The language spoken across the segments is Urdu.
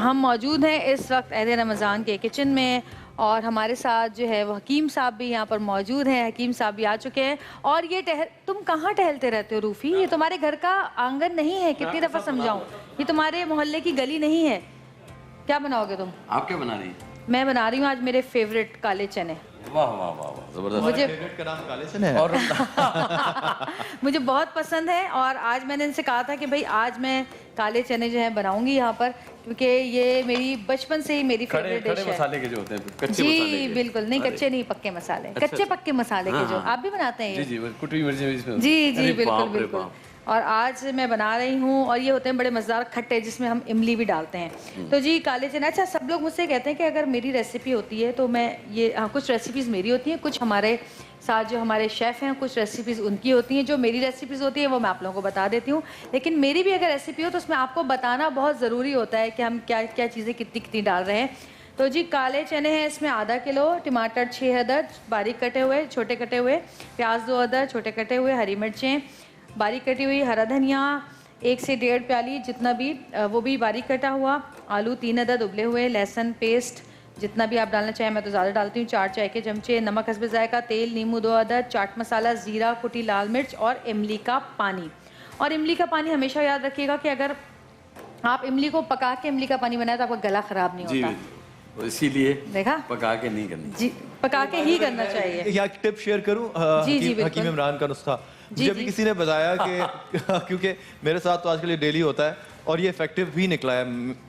ہم موجود ہیں اس وقت عید رمضان کے کچن میں، اور ہمارے ساتھ جو ہے وہ حکیم صاحب بھی یہاں پر موجود ہیں. حکیم صاحب بھی آ چکے ہیں. اور یہ تم کہاں ٹہلتے رہتے ہو روفی؟ یہ تمہارے گھر کا آنگن نہیں ہے، کتنی دفعہ سمجھاؤں؟ یہ تمہارے محلے کی گلی نہیں ہے. کیا بناؤ گے تم؟ آپ کیا بنا رہی ہیں؟ میں بنا رہی ہوں آج میرے فیوریٹ کالے چنے. واہ واہ واہ واہ، زبردست. مجھے فیوریٹ کا نام کالے چنے ہے. اور مجھے بہت پسند ہے، اور آج میں نے ان سے کہا تھا کہ بھائی آج میں کالے چنے جو ہیں بناؤں گی یہاں پر، کیونکہ یہ میری بچپن سے ہی میری فیوریٹ ڈش ہے. مسالے کے جو ہوتے ہیں کچے مسالے جی کے. بالکل نہیں، کچے نہیں، پکے مسالے، کچے پکے مسالے کے جو آپ بھی بناتے ہیں. جی جی، کٹی مرچیں اس میں. جی جی بالکل بالکل. اور آج میں بنا رہی ہوں، اور یہ ہوتے ہیں بڑے مزیدار کھٹے جس میں ہم املی بھی ڈالتے ہیں. تو جی کالے چنے، اچھا سب لوگ مجھ سے کہتے ہیں کہ اگر میری ریسیپی ہوتی ہے تو میں یہ کچھ ریسیپیز میری ہوتی ہیں، کچھ ہمارے ساتھ جو ہمارے شیف ہیں کچھ ریسیپیز ان کی ہوتی ہیں. جو میری ریسیپیز ہوتی ہیں وہ میں آپ لوگوں کو بتا دیتی ہوں، لیکن میری بھی اگر ریسیپی ہو تو اس میں آپ کو بتانا بہت ضروری ہوتا ہے کہ ہم کیا کیا چیزیں کتنی کتنی ڈال رہے ہیں. تو جی کالے چنے ہیں، اس میں آدھا کلو ٹماٹر 6 عدد باریک کٹے ہوئے چھوٹے کٹے ہوئے، پیاز 2 عدد چھوٹے کٹے ہوئے، ہری مرچیں باریک کٹی ہوئی، ہرا دھنیا 1 سے 1.5 پیالی جتنا بھی وہ بھی باریک کٹا ہوا، آلو 3 عدد ابلے ہوئے، لہسن پیسٹ جتنا بھی آپ ڈالنا چاہیں، میں تو زیادہ ڈالتی ہوں 4 چائے کے چمچے، نمک حسب ذائقہ، تیل، نیمبو 2 عدد، چاٹ مسالہ، زیرہ، کٹی لال مرچ اور املی کا پانی. اور املی کا پانی ہمیشہ یاد رکھیے گا کہ اگر آپ املی کو پکا کے املی کا پانی بنائیں تو آپ کا گلا خراب نہیں ہوتا. اسی لیے دیکھا پکا کے نہیں کرنی. جی پکا کے ہی کرنا چاہیے. یہاں ایک ٹپ شیئر کروں، حکیم عمران کا نسخہ. مجھے بھی کسی نے بتایا کہ کیونکہ میرے ساتھ تو آج کل یہ ڈیلی ہوتا ہے اور یہ افیکٹو بھی نکلا ہے،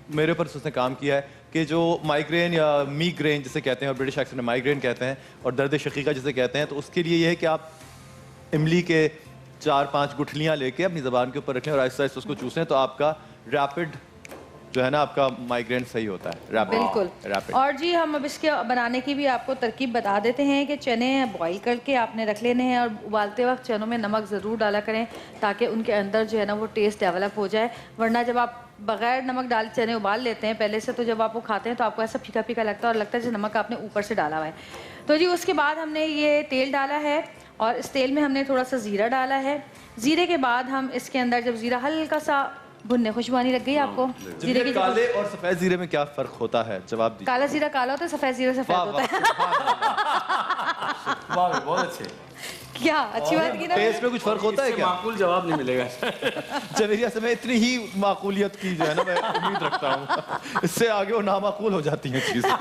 میرے اوپر اس نے کام کیا ہے کہ جو مائیگرین یا میگرین جسے کہتے ہیں اور برٹش ایکسنٹ میں مائیگرین کہتے ہیں اور درد شقیقہ جسے کہتے ہیں، تو اس کے لیے یہ ہے کہ آپ املی کے 4-5 گٹھلیاں لے کے اپنی زبان کے اوپر رکھیں اور آہستہ آہستہ اس کو چوسیں تو آپ کا ریپڈ جو ہے نا آپ کا مائیگرین صحیح ہوتا ہے. بالکل. اور جی ہم اب اس کے بنانے کی بھی آپ کو ترکیب بتا دیتے ہیں کہ چنے بوائل کر کے آپ نے رکھ لینے ہیں، اور ابالتے وقت چنوں میں نمک ضرور ڈالا کریں تاکہ ان کے اندر جو ہے نا وہ ٹیسٹ ڈیولپ ہو جائے. ورنہ جب آپ بغیر نمک ڈال چنے ابال لیتے ہیں پہلے سے تو جب آپ وہ کھاتے ہیں تو آپ کو ایسا پھیکا پھیکا لگتا ہے اور لگتا ہے جیسے نمک آپ نے اوپر سے ڈالا ہوا ہے. تو جی اس کے بعد ہم نے یہ تیل ڈالا ہے، اور اس تیل میں ہم نے تھوڑا سا زیرہ ڈالا ہے. زیرے کے بعد ہم اس کے اندر جب زیرہ ہلکا سا بھننے، خوشبو آنے لگ گئی آپ کو زیرے کی؟ کالے اور سفید زیرے میں کیا فرق ہوتا ہے؟ جواب دیجیے. کالا زیرہ کالا ہوتا ہے، سفید زیرہ سفید ہوتا ہے. واہ بہت اچھے. کیا اچھی بات کی نا. ٹیسٹ میں کچھ فرق ہوتا ہے کیا؟ معقول جواب نہیں ملے گا. جویریہ سے میں اتنی ہی معقولیت کی جو ہے نا میں امید رکھتا ہوں، اس سے آگے وہ نامعقول ہو جاتی ہیں چیزیں.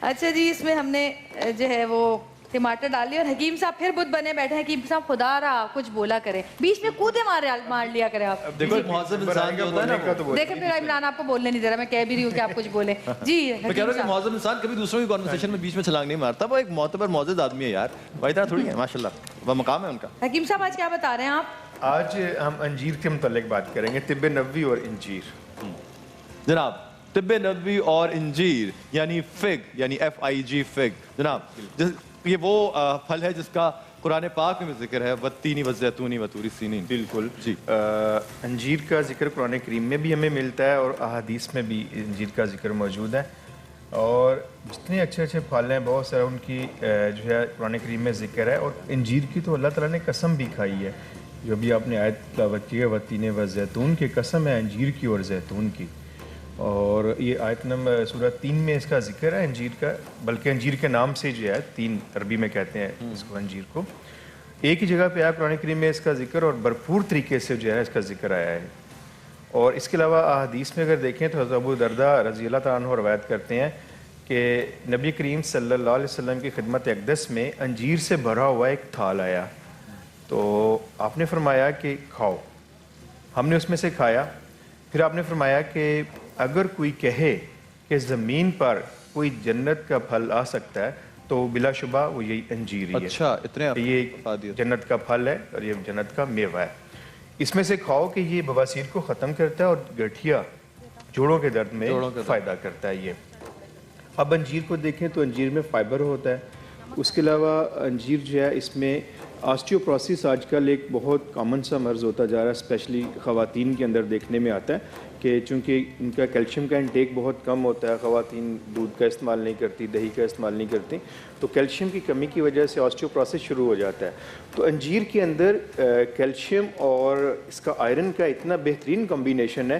اچھا جی اس میں ہم نے جو ہے وہ ٹماٹر ڈال لیا، اور حکیم صاحب پھر بدھ بنے بیٹھے ہیں. حکیم صاحب خدا رہا کچھ بولا کریں، بیچ میں کودے مار لیا کریں آپ. دیکھو ایک مہذب انسان جو ہوتا ہے نا، دیکھیں پھر عمران آپ کو بولنے نہیں دے رہا، میں کہہ بھی رہی ہوں کہ آپ کچھ بولیں. جی میں کہہ رہا ہوں کہ مہذب انسان کبھی دوسروں کی کانورسیشن میں بیچ میں چھلانگ نہیں مارتا، وہ ایک معتبر معزز آدمی ہے یار، بھائی طرح تھوڑی ہے، ماشاء اللہ وہ مقام ہے ان کا. حکیم صاحب آج کیا بتا رہے ہیں آپ؟ آج ہم انجیر کے متعلق بات کریں گے، طب نبوی اور انجیر. جناب طب نبوی اور انجیر یعنی فگ، یعنی FIG فگ. جناب یہ وہ پھل ہے جس کا قرآن پاک میں ذکر ہے، والتین والزیتون وطور سینین. بالکل جی. انجیر کا ذکر قرآن کریم میں بھی ہمیں ملتا ہے اور احادیث میں بھی انجیر کا ذکر موجود ہے. اور جتنے اچھے اچھے پھل ہیں بہت سارا ان کی جو ہے قرآن کریم میں ذکر ہے. اور انجیر کی تو اللہ تعالیٰ نے قسم بھی کھائی ہے، جو بھی آپ نے آیت تلاوت کی ہے، والتین والزیتون کی قسم ہے انجیر کی اور زیتون کی. اور یہ آیت نمبر سورہ 3 میں اس کا ذکر ہے انجیر کا، بلکہ انجیر کے نام سے جو ہے 3 عربی میں کہتے ہیں اس کو انجیر کو. ایک ہی جگہ پہ آیا قرآن کریم میں اس کا ذکر، اور بھرپور طریقے سے جو ہے اس کا ذکر آیا ہے. اور اس کے علاوہ احادیث میں اگر دیکھیں تو حضرت ابو درداء رضی اللہ تعالیٰ عنہ روایت کرتے ہیں کہ نبی کریم صلی اللہ علیہ وسلم کی خدمت اقدس میں انجیر سے بھرا ہوا ایک تھال آیا، تو آپ نے فرمایا کہ کھاؤ. ہم نے اس میں سے کھایا. پھر آپ نے فرمایا کہ اگر کوئی کہے کہ زمین پر کوئی جنت کا پھل آ سکتا ہے تو بلا شبہ وہ یہی انجیر ہی ہے. اچھا اتنے یہ جنت کا پھل ہے اور یہ جنت کا میوہ ہے. اس میں سے کھاؤ کہ یہ بواسیر کو ختم کرتا ہے اور گٹھیا جوڑوں کے درد میں فائدہ کرتا ہے. یہ اب انجیر کو دیکھیں تو انجیر میں فائبر ہوتا ہے. اس کے علاوہ انجیر جو ہے اس میں آسٹیوپروسس آج کل ایک بہت کامن سا مرض ہوتا جا رہا ہے، اسپیشلی خواتین کے اندر دیکھنے میں آتا ہے کہ چونکہ ان کا کیلشیم کا انٹیک بہت کم ہوتا ہے، خواتین دودھ کا استعمال نہیں کرتی، دہی کا استعمال نہیں کرتی، تو کیلشیم کی کمی کی وجہ سے آسٹیوپروسس شروع ہو جاتا ہے. تو انجیر کے اندر کیلشیم اور اس کا آئرن کا اتنا بہترین کمبینیشن ہے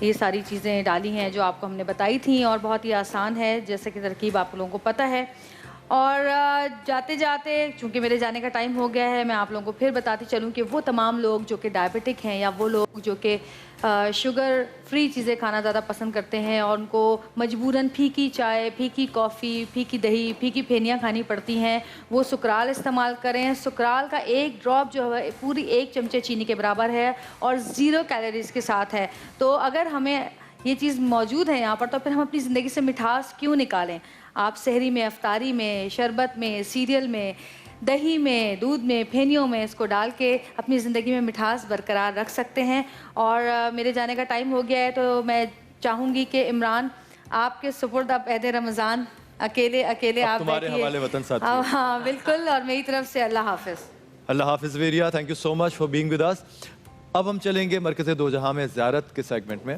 یہ ساری چیزیں ڈالی ہیں جو آپ کو ہم نے بتائی تھیں، اور بہت ہی آسان ہے جیسے کہ ترکیب آپ لوگوں کو پتہ ہے. اور جاتے جاتے چونکہ میرے جانے کا ٹائم ہو گیا ہے، میں آپ لوگوں کو پھر بتاتی چلوں کہ وہ تمام لوگ جو کہ ڈائبٹک ہیں یا وہ لوگ جو کہ شوگر فری چیزیں کھانا زیادہ پسند کرتے ہیں اور ان کو مجبوراً پھیکی چائے، پھیکی کافی، پھیکی دہی، پھیکی پھینیاں کھانی پڑتی ہیں، وہ سکرال استعمال کریں. سکرال کا ایک ڈراپ جو ہے پوری 1 چمچے چینی کے برابر ہے اور 0 کیلوریز کے ساتھ ہے. تو اگر ہمیں یہ چیز موجود ہے یہاں پر تو پھر ہم اپنی زندگی سے مٹھاس کیوں نکالیں؟ آپ سحری میں، افطاری میں، شربت میں، سیریل میں، دہی میں، دودھ میں، پھینیوں میں اس کو ڈال کے اپنی زندگی میں مٹھاس برقرار رکھ سکتے ہیں. اور میرے جانے کا ٹائم ہو گیا ہے تو میں چاہوں گی کہ عمران آپ کے سپرد اب عہد رمضان اکیلے آپ تمہارے حوالے وطن ساتھی. ہاں بالکل، اور میری طرف سے اللہ حافظ. اللہ حافظ ویریا، thank you so much for being with us. اب ہم چلیں گے مرکز دو جہاں میں زیارت کے سیگمنٹ میں.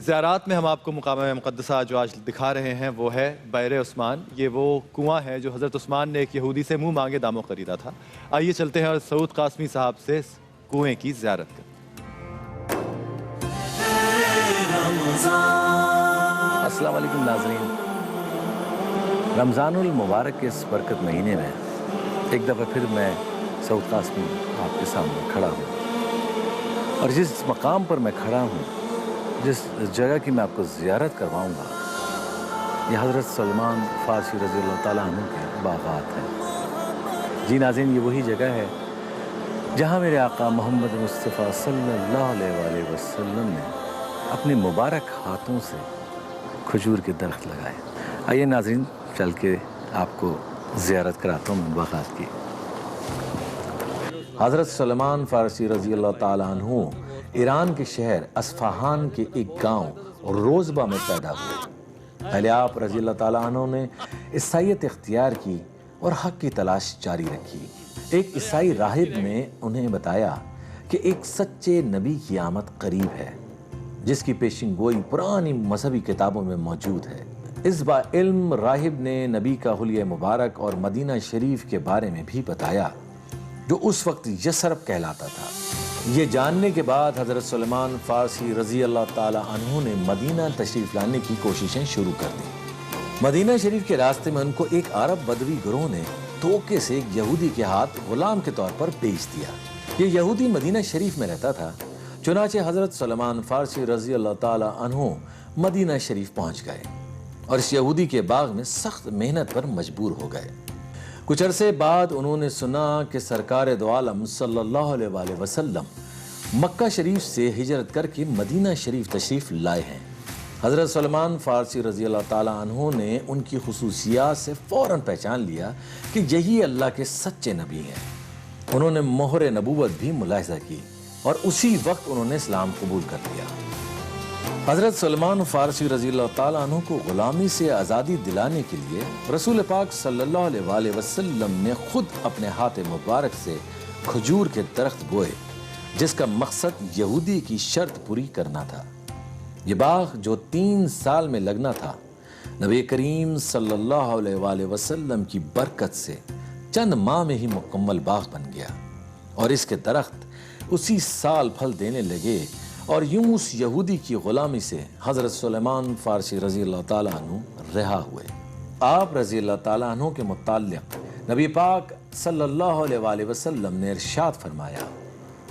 زیارات میں ہم آپ کو مقام مقدسہ جو آج دکھا رہے ہیں وہ ہے بئر عثمان. یہ وہ کنواں ہے جو حضرت عثمان نے ایک یہودی سے منہ مانگے داموں خریدا تھا. آئیے چلتے ہیں اور سعود قاسمی صاحب سے کنویں کی زیارت کریں. السلام علیکم ناظرین. رمضان المبارک کے اس برکت مہینے میں ایک دفعہ پھر میں سعود قاسمی آپ کے سامنے کھڑا ہوں، اور جس مقام پر میں کھڑا ہوں، جس جگہ کی میں آپ کو زیارت کرواؤں گا، یہ حضرت سلمان فارسی رضی اللہ تعالیٰ عنہ کے باغات ہیں. جی ناظرین، یہ وہی جگہ ہے جہاں میرے آقا محمد مصطفیٰ صلی اللہ علیہ وآلہ وسلم نے اپنے مبارک ہاتھوں سے کھجور کے درخت لگائے. آئیے ناظرین چل کے آپ کو زیارت کراتا ہوں باغات کی. حضرت سلمان فارسی رضی اللہ تعالیٰ عنہ ایران کے شہر اصفہان کے ایک گاؤں روزبہ میں پیدا ہوئے. پہلے آپ رضی اللہ تعالیٰ عنہ نے عیسائیت اختیار کی اور حق کی تلاش جاری رکھی. ایک عیسائی راہب نے انہیں بتایا کہ ایک سچے نبی کی آمد قریب ہے جس کی پیشن گوئی پرانی مذہبی کتابوں میں موجود ہے. اس با علم راہب نے نبی کا حلیہ مبارک اور مدینہ شریف کے بارے میں بھی بتایا جو اس وقت یثرب کہلاتا تھا. یہ جاننے کے بعد حضرت سلمان فارسی رضی اللہ تعالی عنہ نے مدینہ تشریف لانے کی کوششیں شروع کر دی. مدینہ شریف کے راستے میں ان کو ایک عرب بدوی گروہ نے دھوکے سے ایک یہودی کے ہاتھ غلام کے طور پر بیچ دیا. یہ یہودی مدینہ شریف میں رہتا تھا. چنانچہ حضرت سلمان فارسی رضی اللہ تعالی عنہ مدینہ شریف پہنچ گئے اور اس یہودی کے باغ میں سخت محنت پر مجبور ہو گئے. کچھ عرصے بعد انہوں نے سنا کہ سرکار دو عالم صلی اللہ علیہ وآلہ وسلم مکہ شریف سے ہجرت کر کے مدینہ شریف تشریف لائے ہیں. حضرت سلمان فارسی رضی اللہ تعالیٰ عنہ نے ان کی خصوصیات سے فوراً پہچان لیا کہ یہی اللہ کے سچے نبی ہیں. انہوں نے مہر نبوت بھی ملاحظہ کی اور اسی وقت انہوں نے اسلام قبول کر لیا. حضرت سلمان فارسی رضی اللہ تعالیٰ عنہ کو غلامی سے آزادی دلانے کے لیے رسول پاک صلی اللہ علیہ وآلہ وسلم نے خود اپنے ہاتھ مبارک سے کھجور کے درخت بوئے جس کا مقصد یہودی کی شرط پوری کرنا تھا. یہ باغ جو 3 سال میں لگنا تھا نبی کریم صلی اللہ علیہ وآلہ وسلم کی برکت سے چند ماہ میں ہی مکمل باغ بن گیا اور اس کے درخت اسی سال پھل دینے لگے اور یوں اس یہودی کی غلامی سے حضرت سلمان فارسی رضی اللہ تعالیٰ عنہ رہا ہوئے. آپ رضی اللہ تعالیٰ عنہ کے متعلق نبی پاک صلی اللہ علیہ وآلہ وسلم نے ارشاد فرمایا،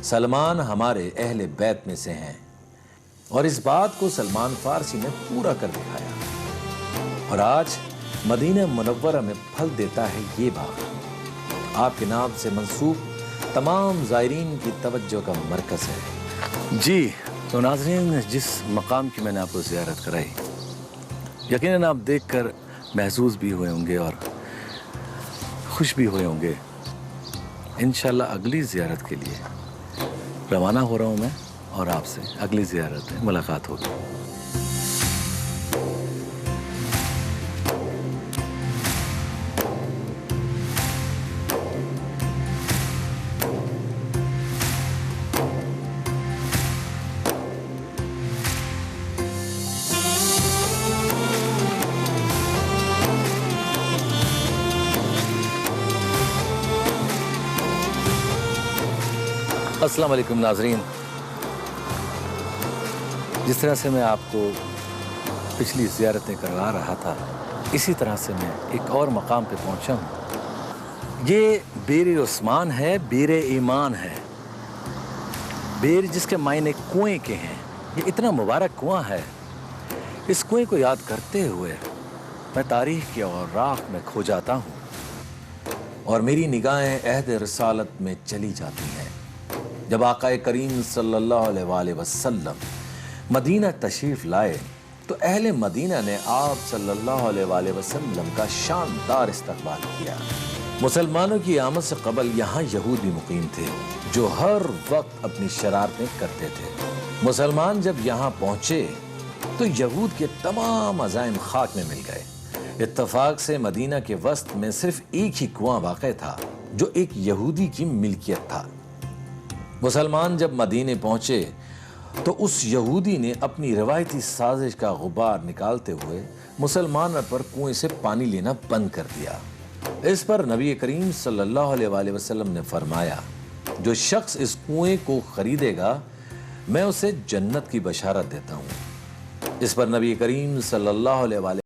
سلمان ہمارے اہل بیت میں سے ہیں، اور اس بات کو سلمان فارسی نے پورا کر دکھایا. اور آج مدینہ منورہ میں پھل دیتا ہے یہ باغ. آپ کے نام سے منسوب تمام زائرین کی توجہ کا مرکز ہے. جی تو ناظرین، جس مقام کی میں نے آپ کو زیارت کرائی یقیناً آپ دیکھ کر محظوظ بھی ہوئے ہوں گے اور خوش بھی ہوئے ہوں گے. انشاءاللہ اگلی زیارت کے لیے روانہ ہو رہا ہوں میں اور آپ سے اگلی زیارت میں ملاقات ہوگی. السلام علیکم ناظرین. جس طرح سے میں آپ کو پچھلی زیارتیں کروا رہا تھا اسی طرح سے میں ایک اور مقام پہ پہنچا ہوں. یہ بیر عثمان ہے، بیر ایمان ہے. بیر جس کے معنی کنویں کے ہیں. یہ اتنا مبارک کنواں ہے. اس کنویں کو یاد کرتے ہوئے میں تاریخ کے اوراق میں کھو جاتا ہوں اور میری نگاہیں عہد رسالت میں چلی جاتی ہیں. جب آقا کریم صلی اللہ علیہ وآلہ وسلم مدینہ تشریف لائے تو اہل مدینہ نے آپ صلی اللہ علیہ وآلہ وسلم کا شاندار استقبال کیا. مسلمانوں کی آمد سے قبل یہاں یہودی مقیم تھے جو ہر وقت اپنی شرارتیں کرتے تھے. مسلمان جب یہاں پہنچے تو یہود کے تمام عزائم خاک میں مل گئے. اتفاق سے مدینہ کے وسط میں صرف ایک ہی کنواں واقع تھا جو ایک یہودی کی ملکیت تھا. مسلمان جب مدینے پہنچے تو اس یہودی نے اپنی روایتی سازش کا غبار نکالتے ہوئے مسلمان پر کنویں سے پانی لینا بند کر دیا. اس پر نبی کریم صلی اللہ علیہ وآلہ وسلم نے فرمایا جو شخص اس کنویں کو خریدے گا میں اسے جنت کی بشارت دیتا ہوں. اس پر نبی کریم صلی اللہ علیہ وآلہ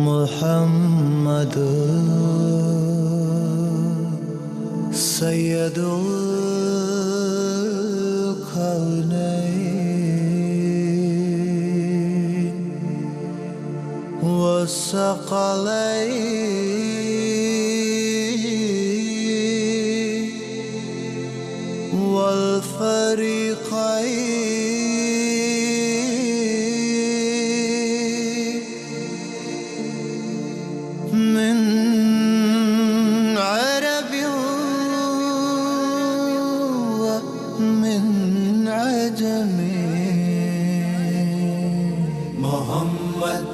محمد سید الکونین والثقلین والفریقین من عرب ومن عجم. محمد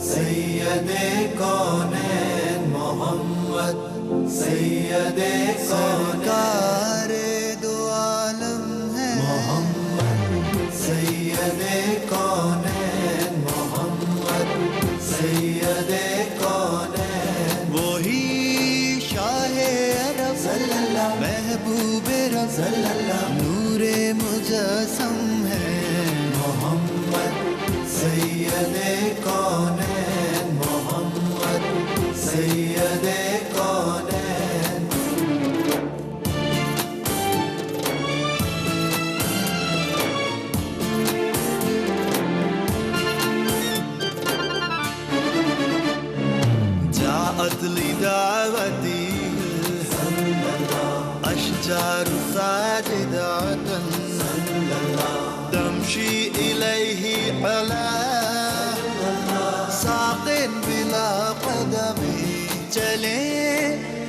سید کونین، محمد سید سرکار دو عالم ہے. محمد سید کونین، محمد سید کونین. وہی شاہ عرب صلی اللہ، محبوب رب صلی اللہ، نور مجسم ہے. محمد سید کونین، محمد سید کونین. جاءت لدعوتي أشجار ساجدة تمشي إليه على ساق بلا قدم. چلے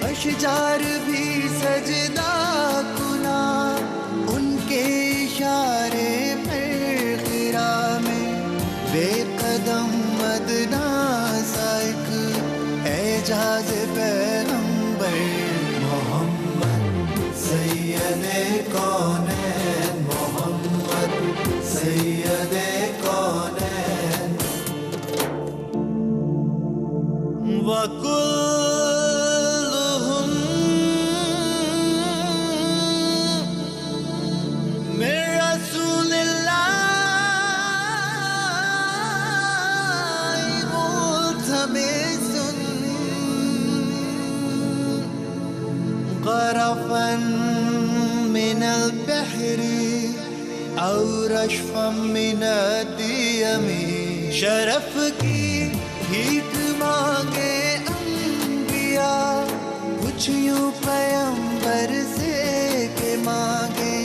اشجار بھی سجدہ کنا ان کے اشارے پر خرا میں. بے قدم مدنہ سائق اعجاز پیغمبر. محمد سید کونین، محمد سید کونین. وَكُلُّهُمْ مِنْ رَسُولِ اللَّهِ مُلْتَمِسٌ غَرَفًا مِنَ الْبَحْرِ أَوْ رَشْفًا مِنَ الدِّيَمِ. شرف کی بھیک مانگے انبیاء، کچھ یوں پیمبر سے کہ مانگے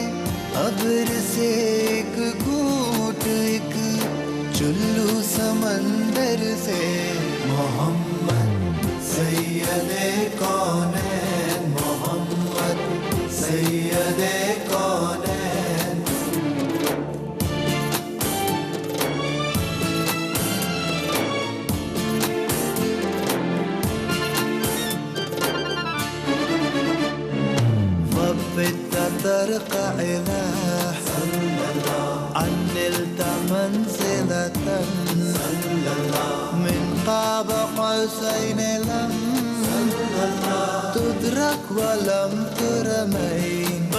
ابر سے ایک گھونٹ، ایک چلو سمندر سے. محمد سید کونین، محمد سید کونین. ترقى إلى أن نلت منزلة من قاب قوسين لم تدرك ولم ترمي.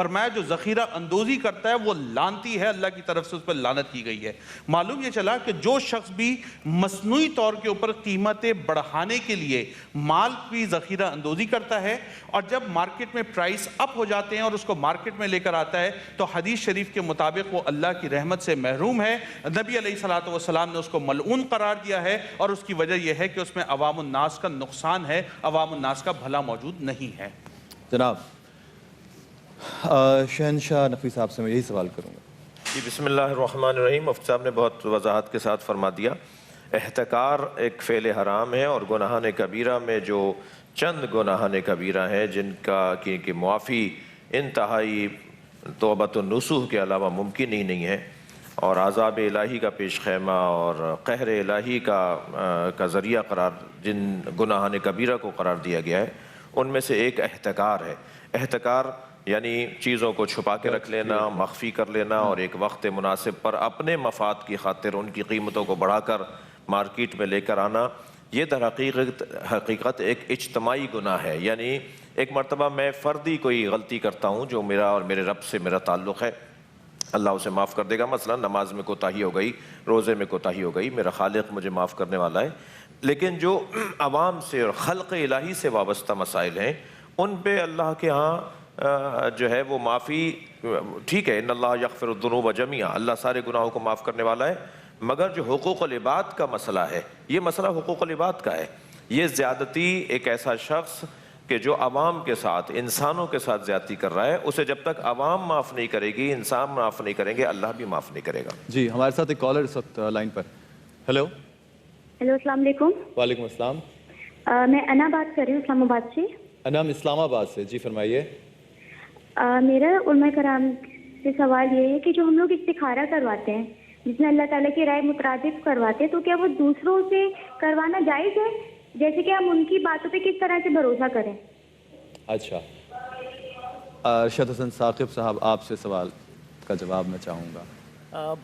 فرمایا جو ذخیرہ اندوزی کرتا ہے وہ لعنتی ہے، اللہ کی طرف سے اس پر لعنت کی گئی ہے۔ معلوم یہ چلا کہ جو شخص بھی مصنوعی طور کے اوپر قیمتیں بڑھانے کے لیے مال کی ذخیرہ اندوزی کرتا ہے اور جب مارکیٹ میں پرائس اپ ہو جاتے ہیں اور اس کو مارکیٹ میں لے کر آتا ہے تو حدیث شریف کے مطابق وہ اللہ کی رحمت سے محروم ہے۔ نبی علیہ الصلوۃ والسلام نے اس کو ملعون قرار دیا ہے اور اس کی وجہ یہ ہے کہ اس میں عوام الناس کا نقصان ہے، عوام الناس کا بھلا موجود نہیں ہے۔ جناب شہنشاہ نفیس صاحب سے میں یہی سوال کروں گا۔ جی بسم اللہ الرحمن الرحیم۔ مفتی صاحب نے بہت وضاحت کے ساتھ فرما دیا۔ احتکار ایک فعل حرام ہے اور گناہان کبیرہ میں جو چند گناہان کبیرہ ہیں جن کا کہ معافی انتہائی توبۃ النصوح کے علاوہ ممکن ہی نہیں ہے اور عذاب الہی کا پیش خیمہ اور قہر الہی کا ذریعہ قرار جن گناہان کبیرہ کو قرار دیا گیا ہے ان میں سے ایک احتکار ہے۔ احتکار یعنی چیزوں کو چھپا کے رکھ لینا، مخفی کر لینا اور ایک وقت مناسب پر اپنے مفاد کی خاطر ان کی قیمتوں کو بڑھا کر مارکیٹ میں لے کر آنا، یہ در حقیقت ایک اجتماعی گناہ ہے۔ یعنی ایک مرتبہ میں فردی کوئی غلطی کرتا ہوں جو میرا اور میرے رب سے میرا تعلق ہے، اللہ اسے معاف کر دے گا۔ مثلا نماز میں کوتاہی ہو گئی، روزے میں کوتاہی ہو گئی، میرا خالق مجھے معاف کرنے والا ہے۔ لیکن جو عوام سے اور خلق الہی سے وابستہ مسائل ہیں ان پہ اللہ کے ہاں جو ہے وہ معافی ٹھیک ہے، ان اللہ یغفر الذنوب جميعا، اللہ سارے گناہوں کو معاف کرنے والا ہے، مگر جو حقوق العباد کا مسئلہ ہے یہ مسئلہ حقوق العباد کا ہے۔ یہ زیادتی ایک ایسا شخص کہ جو عوام کے ساتھ انسانوں کے ساتھ زیادتی کر رہا ہے اسے جب تک عوام معاف نہیں کرے گی، انسان معاف نہیں کریں گے، اللہ بھی معاف نہیں کرے گا۔ جی ہمارے ساتھ ایک کالر اس وقت لائن پر۔ ہیلو السلام علیکم۔ وعلیکم السلام۔ میں انا بات کر رہی ہوں اسلام آباد سے۔ انام اسلام آباد سے، جی فرمائیے۔ میرا علماء کرام سے سوال یہ ہے کہ جو ہم لوگ استخارہ کرواتے ہیں جس میں اللہ تعالیٰ کی رائے مترادف کرواتے ہیں تو کیا وہ دوسروں سے کروانا جائز ہے؟ جیسے کہ ہم ان کی باتوں پہ کس طرح سے بھروسہ کریں؟ اچھا، ارشد حسن ثاقب صاحب آپ سے سوال کا جواب میں چاہوں گا۔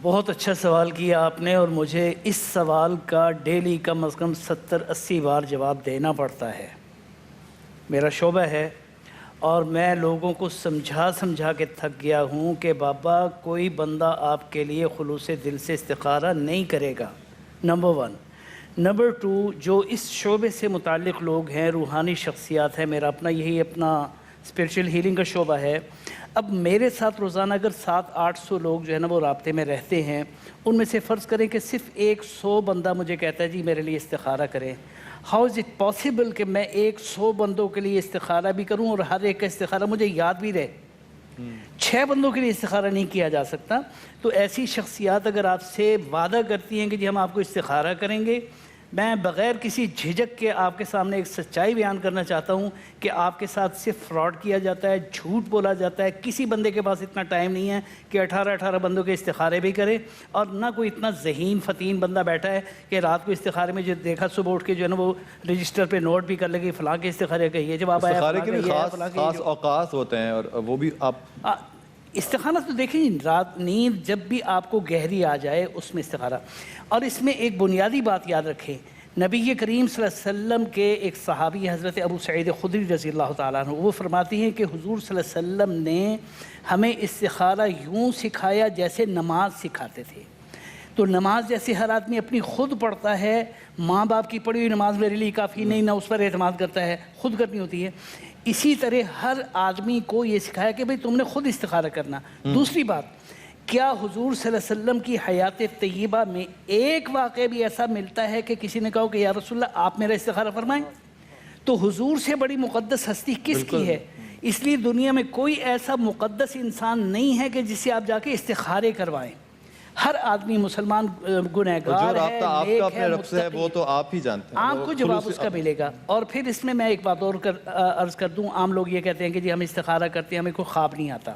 بہت اچھا سوال کیا آپ نے اور مجھے اس سوال کا ڈیلی کم از کم 70-80 بار جواب دینا پڑتا ہے۔ میرا شعبہ ہے اور میں لوگوں کو سمجھا کے تھک گیا ہوں کہ بابا کوئی بندہ آپ کے لیے خلوص دل سے استخارہ نہیں کرے گا، نمبر 1۔ نمبر 2، جو اس شعبے سے متعلق لوگ ہیں، روحانی شخصیات ہیں، میرا اپنا اسپریچول ہیلنگ کا شعبہ ہے۔ اب میرے ساتھ روزانہ اگر 700-800 لوگ جو ہے نا وہ رابطے میں رہتے ہیں، ان میں سے فرض کریں کہ صرف 100 بندہ مجھے کہتا ہے جی میرے لیے استخارہ کریں۔ ہاؤ از اٹ پاسبل کہ میں 100 بندوں کے لیے استخارہ بھی کروں اور ہر ایک کا استخارہ مجھے یاد بھی رہے؟ 6 بندوں کے لیے استخارہ نہیں کیا جا سکتا۔ تو ایسی شخصیات اگر آپ سے وعدہ کرتی ہیں کہ جی ہم آپ کو استخارہ کریں گے، میں بغیر کسی جھجک کے آپ کے سامنے ایک سچائی بیان کرنا چاہتا ہوں کہ آپ کے ساتھ صرف فراڈ کیا جاتا ہے، جھوٹ بولا جاتا ہے۔ کسی بندے کے پاس اتنا ٹائم نہیں ہے کہ 18 بندوں کے استخارے بھی کرے، اور نہ کوئی اتنا ذہین فتین بندہ بیٹھا ہے کہ رات کو استخارے میں جو دیکھا صبح اٹھ کے جو ہے نا وہ رجسٹر پہ نوٹ بھی کر لے گی فلاں کے استخارے کا یہ جواب آیا۔ استخارے کے بھی خاص اوقات ہوتے ہیں اور وہ بھی آپ استخارہ تو دیکھیں رات نیند جب بھی آپ کو گہری آ جائے اس میں استخارہ۔ اور اس میں ایک بنیادی بات یاد رکھیں، نبی کریم صلی اللہ علیہ وسلم کے ایک صحابی حضرت ابو سعید خدری رضی اللہ تعالیٰ عنہ، وہ فرماتی ہیں کہ حضور صلی اللہ علیہ وسلم نے ہمیں استخارہ یوں سکھایا جیسے نماز سکھاتے تھے۔ تو نماز جیسے ہر آدمی اپنی خود پڑھتا ہے، ماں باپ کی پڑھی ہوئی نماز میرے لیے کافی نہیں، نہ اس پر اعتماد کرتا ہے، خود کرنی ہوتی ہے، اسی طرح ہر آدمی کو یہ سکھایا کہ بھئی تم نے خود استخارہ کرنا۔ دوسری بات، کیا حضور صلی اللہ علیہ وسلم کی حیات طیبہ میں ایک واقعہ بھی ایسا ملتا ہے کہ کسی نے کہا کہ یا رسول اللہ آپ میرا استخارہ فرمائیں؟ تو حضور سے بڑی مقدس ہستی کس کی ہے؟ اس لیے دنیا میں کوئی ایسا مقدس انسان نہیں ہے کہ جس سے آپ جا کے استخارے کروائیں۔ ہر آدمی مسلمان گنہگار ہے، آپ کا اپنے رب سے ہے، وہ تو آپ ہی جانتے ہیں، آپ کو جواب اس کا ملے گا۔ اور پھر اس میں میں ایک بات اور عرض کر دوں، عام لوگ یہ کہتے ہیں کہ جی ہم استخارہ کرتے ہیں ہمیں کوئی خواب نہیں آتا۔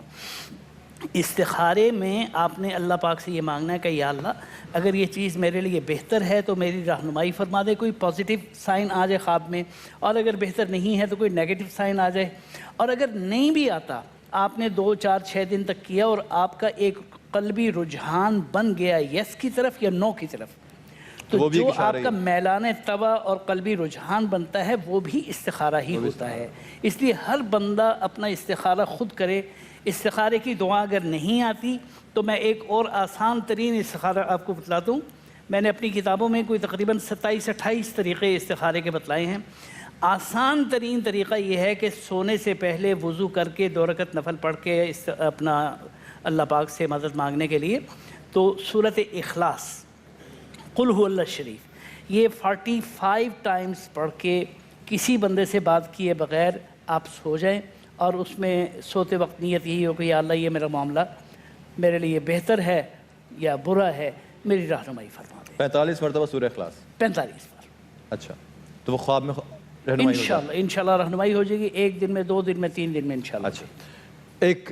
استخارے میں آپ نے اللہ پاک سے یہ مانگنا ہے کہ یا اللہ اگر یہ چیز میرے لیے بہتر ہے تو میری رہنمائی فرما دے، کوئی پازیٹیو سائن آ جائے خواب میں، اور اگر بہتر نہیں ہے تو کوئی نیگیٹو سائن آ جائے۔ اور اگر نہیں بھی آتا، آپ نے 2 4 6 دن تک کیا اور آپ کا ایک قلبی رجحان بن گیا یس کی طرف یا نو کی طرف، تو جو آپ کا میلان طبع اور قلبی رجحان بنتا ہے وہ بھی استخارہ ہی ہوتا ہے. اس لیے ہر بندہ اپنا استخارہ خود کرے. استخارے کی دعا اگر نہیں آتی تو میں ایک اور آسان ترین استخارہ آپ کو بتلاتا ہوں. میں نے اپنی کتابوں میں کوئی تقریباً 27-28 طریقے استخارے کے بتلائے ہیں. آسان ترین طریقہ یہ ہے کہ سونے سے پہلے وضو کر کے 2 رکعت نفل پڑھ کے اپنا اللہ پاک سے مدد مانگنے کے لیے تو سورۃ اخلاص قل هو اللہ شریف یہ 45 ٹائمز پڑھ کے کسی بندے سے بات کیے بغیر آپ سو جائیں اور اس میں سوتے وقت نیت یہی ہو کہ یا اللہ یہ میرا معاملہ میرے لیے بہتر ہے یا برا ہے, میری رہنمائی فرما دے. 45 مرتبہ سورہ اخلاص 45 بار. اچھا تو وہ خواب میں رہنمائی انشاءاللہ رہنمائی ہو جائے گی. 1 دن میں, 2 دن میں, 3 دن میں انشاءاللہ. اچھا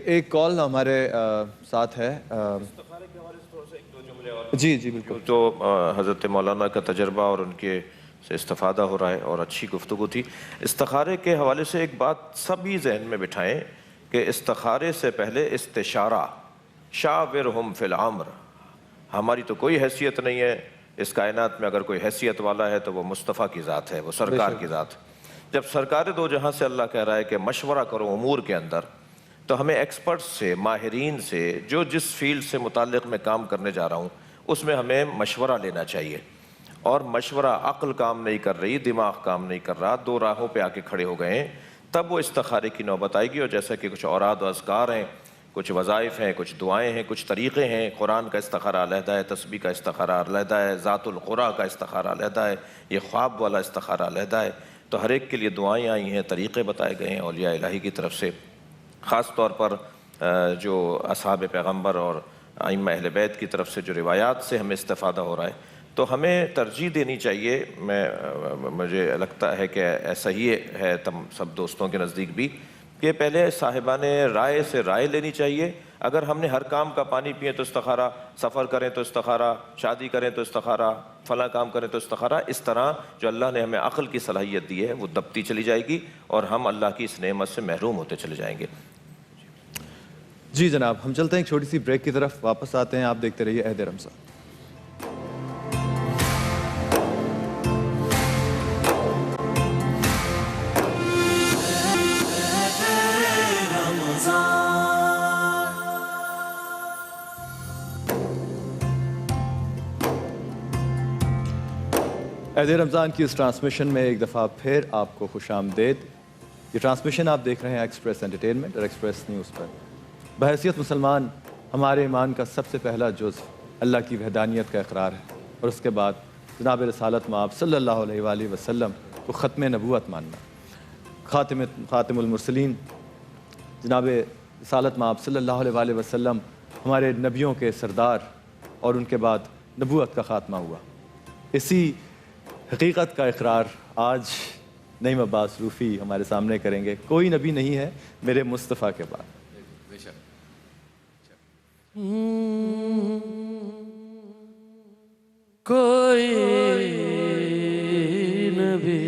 ایک کال ہمارے ساتھ ہے. جی بالکل. تو حضرت مولانا کا تجربہ اور ان کے سے استفادہ ہو رہا ہے اور اچھی گفتگو تھی. استخارے کے حوالے سے ایک بات سبھی ذہن میں بٹھائیں کہ استخارے سے پہلے استشارہ, شاورہم فی الامر. ہماری تو کوئی حیثیت نہیں ہے اس کائنات میں, اگر کوئی حیثیت والا ہے تو وہ مصطفیٰ کی ذات ہے, وہ سرکار کی ذات. جب سرکار دو جہاں سے اللہ کہہ رہا ہے کہ مشورہ کرو امور کے اندر, تو ہمیں ایکسپرٹس سے, ماہرین سے, جو جس فیلڈ سے متعلق میں کام کرنے جا رہا ہوں اس میں ہمیں مشورہ لینا چاہیے. اور مشورہ عقل کام نہیں کر رہی, دماغ کام نہیں کر رہا, 2 راہوں پہ آ کے کھڑے ہو گئے ہیں, تب وہ استخارے کی نوبت آئے گی. اور جیسا کہ کچھ اوراد و اذکار ہیں, کچھ وظائف ہیں, کچھ دعائیں ہیں, کچھ طریقے ہیں. قرآن کا استخارہ علیحدہ ہے, تسبیح کا استخارہ علیحدہ ہے, ذات القرآن کا استخارہ علیحدہ ہے, یہ خواب والا استخارہ علیحدہ ہے. تو ہر ایک کے لیے دعائیں آئی ہیں, طریقے بتائے گئے ہیں اولیاء الہی کی طرف سے. خاص طور پر جو اصحاب پیغمبر اور ائمہ اہل بیت کی طرف سے جو روایات سے ہمیں استفادہ ہو رہا ہے, تو ہمیں ترجیح دینی چاہیے. مجھے لگتا ہے کہ ایسا ہی ہے سب دوستوں کے نزدیک بھی, کہ پہلے صاحبان رائے سے رائے لینی چاہیے. اگر ہم نے ہر کام کا پانی پئیں تو استخارہ, سفر کریں تو استخارہ, شادی کریں تو استخارہ, فلاں کام کریں تو استخارہ, اس طرح جو اللہ نے ہمیں عقل کی صلاحیت دی ہے وہ دبتی چلی جائے گی اور ہم اللہ کی اس نعمت سے محروم ہوتے چلے جائیں گے. جی جناب, ہم چلتے ہیں ایک چھوٹی سی بریک کی طرف, واپس آتے ہیں. آپ دیکھتے رہیے عہد رمضان. عہد رمضان کی اس ٹرانسمیشن میں ایک دفعہ پھر آپ کو خوش آمدید. یہ ٹرانسمیشن آپ دیکھ رہے ہیں ایکسپریس انٹرٹینمنٹ اور ایکسپریس نیوز پر. بحیثیت مسلمان ہمارے ایمان کا سب سے پہلا جز اللہ کی وحدانیت کا اقرار ہے, اور اس کے بعد جناب رسالت مآب صلی اللہ علیہ وآلہ وسلم کو ختم نبوت ماننا. خاتم المرسلین جناب رسالت مآب صلی اللہ علیہ وآلہ وسلم ہمارے نبیوں کے سردار, اور ان کے بعد نبوت کا خاتمہ ہوا. اسی حقیقت کا اقرار آج نعیم عباس روفی ہمارے سامنے کریں گے. کوئی نبی نہیں ہے میرے مصطفیٰ کے بعد. کوئی نبی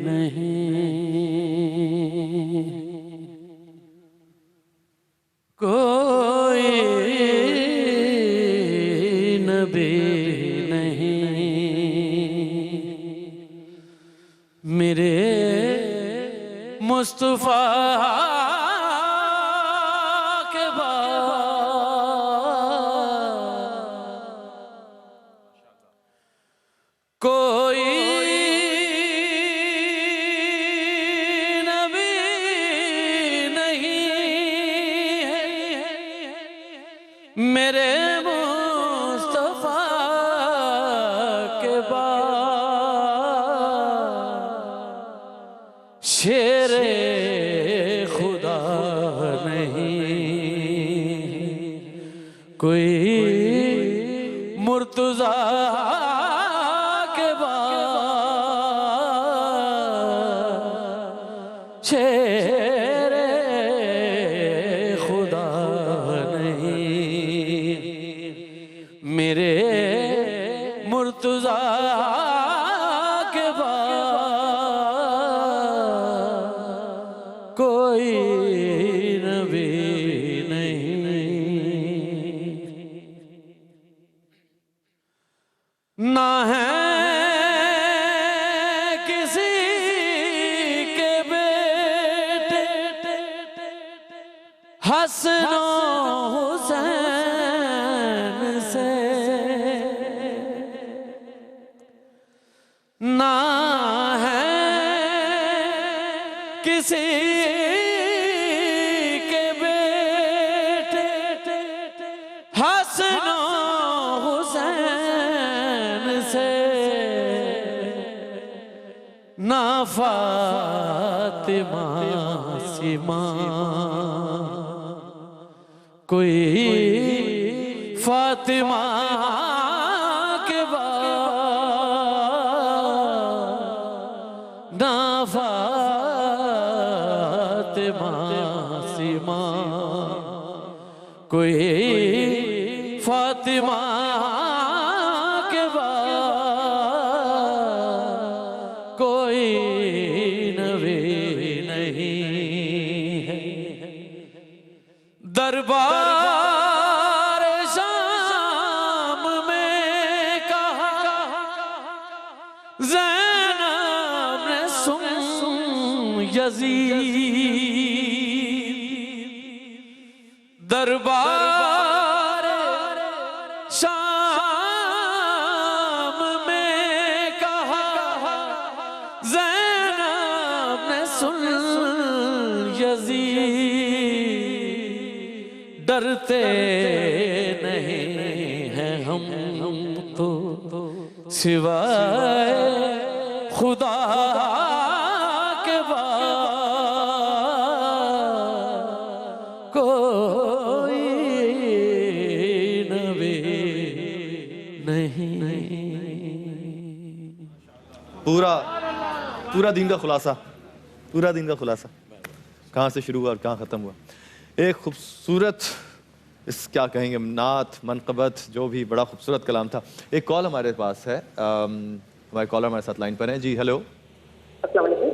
نہیں, کوئی نبی نہیں میرے مصطفیٰ کے بعد. کوئی نبی نہیں ہے میرے مصطفیٰ کے بعد. شیر خدا نہیں کوئی مرتضیٰ کے بعد. شیر خدا نہیں میرے مرتضیٰ کے بعد. کوئی نبی نہیں. حسن و حسین سے نہ ہے کسی کے بیٹے حسن و حسین سے نہ فاطمہ سما کوئی فاطمہ کے بعد نہ فاطمہ سما کوئی فاطمہ کے بعد کوئی نبی نہیں ہے دربار شام میں کہا زینب نے سن یزید دربار شام میں کہا زینب نے سن یزید ڈرتے نہیں ہیں ہم تو سوائے خدا کے بعد کوئی نبی نہیں پورا دین کا خلاصہ کہاں سے شروع ہوا اور کہاں ختم ہوا. ایک خوبصورت کیا کہیں گے نعت منقبت جو بھی بڑا خوبصورت کلام تھا. ایک کال ہمارے پاس ہے, ہمارے کالر ہمارے ساتھ لائن پر ہیں. جی ہیلو. السلام علیکم.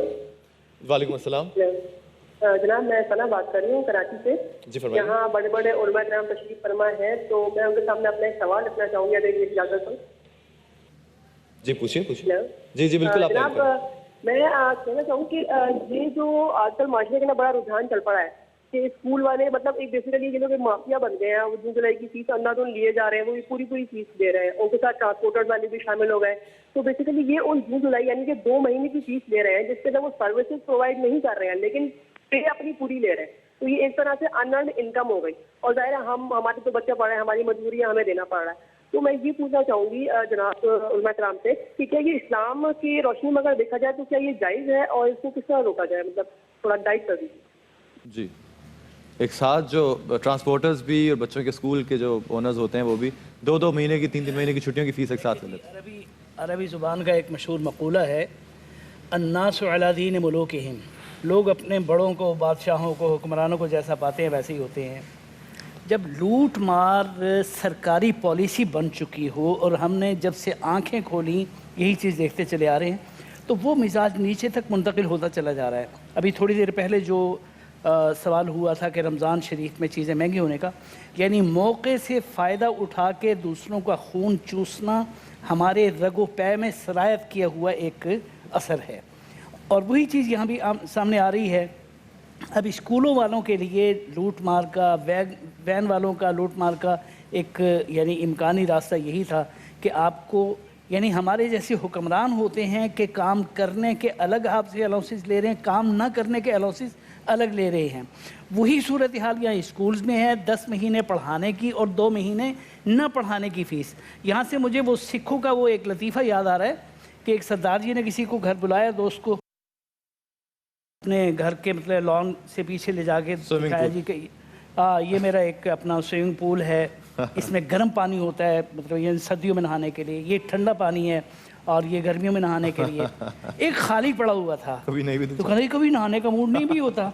وعلیکم السلام. جناب میں ثنا بات کر رہی ہوں کراچی سے. جی فرمائیے. یہاں بڑے بڑے علماء کرام تشریف فرما ہے تو میں ان کے سامنے اپنا ایک سوال رکھنا چاہوں گی اگر یہ اجازت ہو. جی پوچھیے. جی بالکل. جناب میں کہنا چاہوں کہ یہ جو آج کل معاشرے کا بڑا رجحان چل پڑا ہے کہ اسکول والے مطلب ایک بیسیکلی یہ لوگ مافیا بن گئے ہیں, وہ جون جولائی کی فیس اندھا دھند لیے جا رہے ہیں, وہ پوری فیس دے رہے ہیں, ان کے ساتھ ٹرانسپورٹر والے بھی شامل ہو گئے. تو بیسیکلی یہ ان جون جولائی یعنی کہ 2 مہینے کی فیس لے رہے ہیں جس کے اندر وہ سروسز پرووائڈ نہیں کر رہے ہیں لیکن پے اپنی پوری لے رہے ہیں. تو یہ ایک طرح سے انرنڈ انکم ہو گئی اور ظاہر ہے ہمارے تو بچہ پڑھ رہے ہیں, ہماری مجبوریاں ہمیں دینا پڑ رہا ہے. تو میں یہ پوچھنا چاہوں گی جناب علماء کرام سے کہ کیا یہ اسلام کی روشنی میں اگر دیکھا جائے تو کیا یہ جائز ہے اور اس کو کس طرح روکا جائے, مطلب تھوڑا گائڈ کر دیجیے. جی ایک ساتھ جو ٹرانسپورٹرز بھی اور بچوں کے اسکول کے جو اونرز ہوتے ہیں وہ بھی 2 مہینے کی 3 مہینے کی چھٹیوں کی فیس ایک ساتھ لے لیتے ہیں. عربی زبان کا ایک مشہور مقولہ ہے الناس علی دین ملوکہم. لوگ اپنے بڑوں کو, بادشاہوں کو, حکمرانوں کو جیسا پاتے ہیں ویسے ہی ہوتے ہیں. جب لوٹ مار سرکاری پالیسی بن چکی ہو اور ہم نے جب سے آنکھیں کھولیں یہی چیز دیکھتے چلے آ رہے ہیں تو وہ مزاج نیچے تک منتقل ہوتا چلا جا رہا ہے. ابھی تھوڑی دیر پہلے جو سوال ہوا تھا کہ رمضان شریف میں چیزیں مہنگی ہونے کا, یعنی موقع سے فائدہ اٹھا کے دوسروں کا خون چوسنا ہمارے رگ و پے میں سرایت کیا ہوا ایک اثر ہے. اور وہی چیز یہاں بھی سامنے آ رہی ہے. اب اسکولوں والوں کے لیے لوٹ مار کا, وین والوں کا لوٹ مار کا ایک یعنی امکانی راستہ یہی تھا کہ آپ کو یعنی ہمارے جیسے حکمران ہوتے ہیں کہ کام کرنے کے الگ آپ سے الاؤنسز لے رہے ہیں, کام نہ کرنے کے الاؤنسز الگ لے رہے ہیں. وہی صورتحال یہاں اسکولز میں ہے, 10 مہینے پڑھانے کی اور 2 مہینے نہ پڑھانے کی فیس. یہاں سے مجھے وہ سکھوں کا وہ ایک لطیفہ یاد آ رہا ہے کہ ایک سردار جی نے کسی کو گھر بلایا, دوست کو اپنے گھر کے مطلب لان سے پیچھے لے جا کے دکھایا جی کہ یہ میرا ایک اپنا سوئمنگ پول ہے, اس میں گرم پانی ہوتا ہے, مطلب یہ سردیوں میں نہانے کے لیے, یہ ٹھنڈا پانی ہے اور یہ گرمیوں میں نہانے کے لیے. ایک خالی پڑا ہوا تھا تو کبھی نہانے کا موڈ نہیں بھی ہوتا.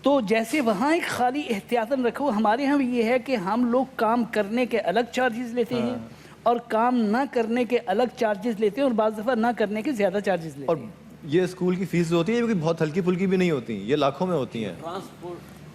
تو جیسے وہاں ایک خالی احتیاطاً رکھو, ہمارے ہاں بھی یہ ہے کہ ہم لوگ کام کرنے کے الگ چارجز لیتے ہیں اور کام نہ کرنے کے الگ چارجز لیتے ہیں اور بعض دفعہ نہ کرنے کے زیادہ چارجز لیتے ہیں. یہ اسکول کی فیس جو ہوتی ہے یہ بہت ہلکی پھلکی بھی نہیں ہوتی, یہ لاکھوں میں ہوتی ہیں.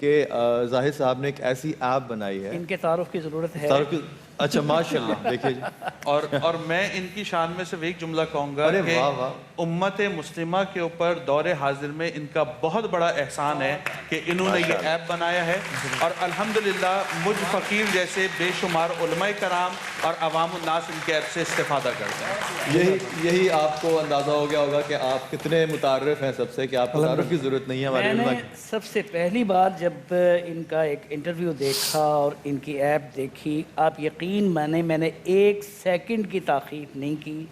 کہ زاہد صاحب نے ایک ایسی ایپ بنائی ہے. ان کے تعارف کی ضرورت ہے. اچھا ماشاءاللہ دیکھیے جی. اور میں ان کی شان میں صرف ایک جملہ کہوں گا کہ امت مسلمہ کے اوپر دور حاضر میں ان کا بہت بڑا احسان ہے کہ انہوں نے یہ ایپ بنایا ہے, اور الحمدللہ مجھ فقیر جیسے بے شمار علماء کرام اور عوام الناس ان کے ایپ سے استفادہ کرتے ہیں. یہی آپ کو اندازہ ہو گیا ہوگا کہ آپ کتنے متعارف ہیں سب سے, کہ آپ کو تعارف کی ضرورت نہیں ہے ہمارے علماء کی. سب سے پہلی بار جب ان کا ایک انٹرویو دیکھا اور ان کی ایپ دیکھی, آپ یقین میں نے 1 سیکنڈ کی تاخیر نہیں کی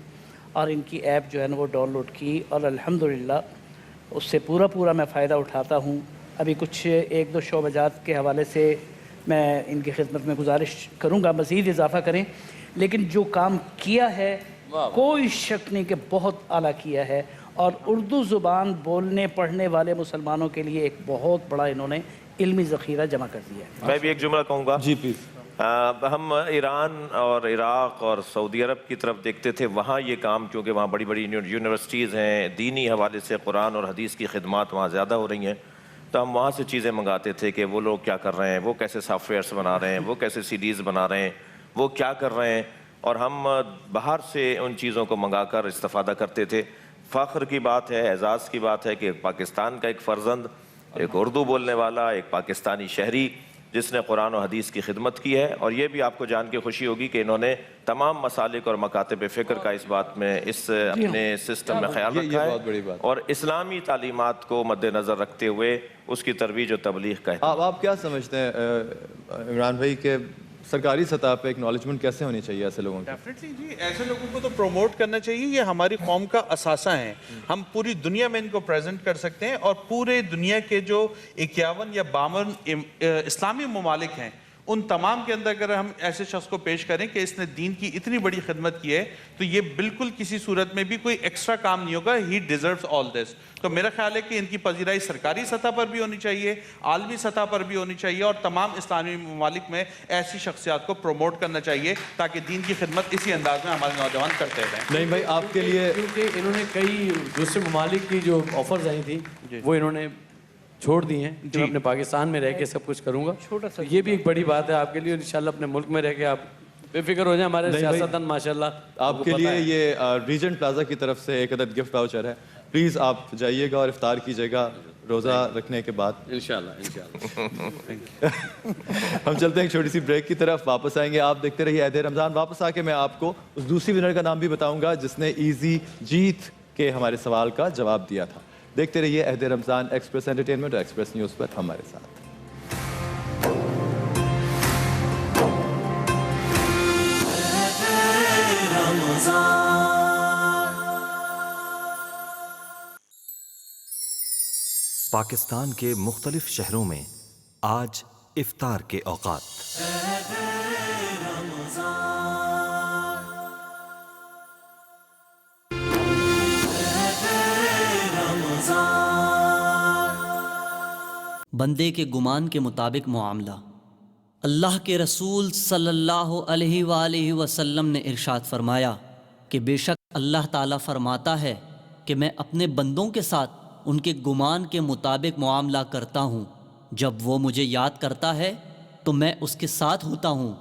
اور ان کی ایپ جو ہے نا وہ ڈاؤن لوڈ کی, اور الحمدللہ اس سے پورا میں فائدہ اٹھاتا ہوں. ابھی کچھ 1-2 شعبہ جات کے حوالے سے میں ان کی خدمت میں گزارش کروں گا مزید اضافہ کریں, لیکن جو کام کیا ہے کوئی شک نہیں کہ بہت اعلیٰ کیا ہے, اور اردو زبان بولنے پڑھنے والے مسلمانوں کے لیے ایک بہت بڑا انہوں نے علمی ذخیرہ جمع کر دیا ہے. میں بھی ایک جملہ کہوں گا. جی پلیز. ہم ایران اور عراق اور سعودی عرب کی طرف دیکھتے تھے, وہاں یہ کام کیونکہ وہاں بڑی بڑی یونیورسٹیز ہیں, دینی حوالے سے قرآن اور حدیث کی خدمات وہاں زیادہ ہو رہی ہیں, تو ہم وہاں سے چیزیں منگاتے تھے کہ وہ لوگ کیا کر رہے ہیں, وہ کیسے سافٹ ویئرس بنا رہے ہیں, وہ کیسے CDs بنا رہے ہیں, وہ کیا کر رہے ہیں, اور ہم باہر سے ان چیزوں کو منگا کر استفادہ کرتے تھے. فخر کی بات ہے, اعزاز کی بات ہے کہ پاکستان کا ایک فرزند, ایک اردو بولنے والا, ایک پاکستانی شہری جس نے قرآن و حدیث کی خدمت کی ہے, اور یہ بھی آپ کو جان کے خوشی ہوگی کہ انہوں نے تمام مسالک اور مکاتب فکر کا اس بات میں اس اپنے سسٹم میں خیال رکھا ہے, اور اسلامی تعلیمات کو مد نظر رکھتے ہوئے اس کی ترویج و تبلیغ کا ہے. آپ کیا سمجھتے ہیں عمران بھائی کہ سرکاری سطح پہ اکنالجمنٹ کیسے ہونی چاہیے ایسے لوگوں کی؟ ڈیفینیٹلی جی, ایسے لوگوں کو تو پروموٹ کرنا چاہیے, یہ ہماری قوم کا اثاثہ ہیں. ہم پوری دنیا میں ان کو پریزنٹ کر سکتے ہیں, اور پورے دنیا کے جو 51 یا 52 اسلامی ممالک ہیں ان تمام کے اندر اگر ہم ایسے شخص کو پیش کریں کہ اس نے دین کی اتنی بڑی خدمت کی ہے, تو یہ بالکل کسی صورت میں بھی کوئی ایکسٹرا کام نہیں ہوگا. ہی ڈیزروز آل دس. تو میرا خیال ہے کہ ان کی پذیرائی سرکاری سطح پر بھی ہونی چاہیے, عالمی سطح پر بھی ہونی چاہیے, اور تمام اسلامی ممالک میں ایسی شخصیات کو پروموٹ کرنا چاہیے تاکہ دین کی خدمت اسی انداز میں ہمارے نوجوان کرتے رہیں. نہیں بھائی, آپ کے لیے کیونکہ انہوں نے کئی دوسرے ممالک کی جو آفرز آئی تھیں وہ انہوں نے چھوڑ دی ہیں کہ میں اپنے پاکستان میں رہ کے سب کچھ کروں گا. یہ بھی ایک بڑی بات ہے آپ کے لیے, اور انشاءاللہ اپنے ملک میں رہ کے آپ بے فکر ہو جائیں. ہمارے سیاستدان ماشاءاللہ آپ کے لیے یہ ریجنٹ پلازا کی طرف سے ایک عدد گفٹ واؤچر ہے, پلیز آپ جائیے گا اور افطار کیجیے گا روزہ رکھنے کے بعد انشاءاللہ. ہم چلتے ہیں ایک چھوٹی سی بریک کی طرف, واپس آئیں گے. آپ دیکھتے رہیے عہد رمضان. واپس آ کے میں آپ کو اس دوسری ونر کا نام بھی بتاؤں گا جس نے ایزی جیت کے ہمارے سوال کا جواب دیا تھا. دیکھتے رہیے عہد رمضان, ایکسپریس انٹرٹینمنٹ اور ایکسپریس نیوز پر ہمارے ساتھ. پاکستان کے مختلف شہروں میں آج افطار کے اوقات. بندے کے گمان کے مطابق معاملہ. اللہ کے رسول صلی اللہ علیہ وآلہ وسلم نے ارشاد فرمایا کہ بے شک اللہ تعالیٰ فرماتا ہے کہ میں اپنے بندوں کے ساتھ ان کے گمان کے مطابق معاملہ کرتا ہوں. جب وہ مجھے یاد کرتا ہے تو میں اس کے ساتھ ہوتا ہوں,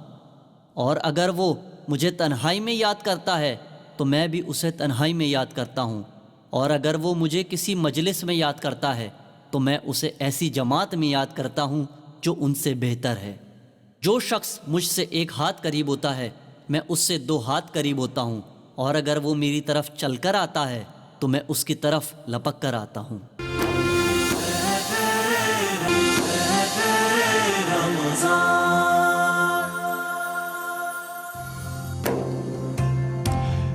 اور اگر وہ مجھے تنہائی میں یاد کرتا ہے تو میں بھی اسے تنہائی میں یاد کرتا ہوں, اور اگر وہ مجھے کسی مجلس میں یاد کرتا ہے تو میں اسے ایسی جماعت میں یاد کرتا ہوں جو ان سے بہتر ہے. جو شخص مجھ سے 1 ہاتھ قریب ہوتا ہے میں اس سے 2 ہاتھ قریب ہوتا ہوں, اور اگر وہ میری طرف چل کر آتا ہے تو میں اس کی طرف لپک کر آتا ہوں.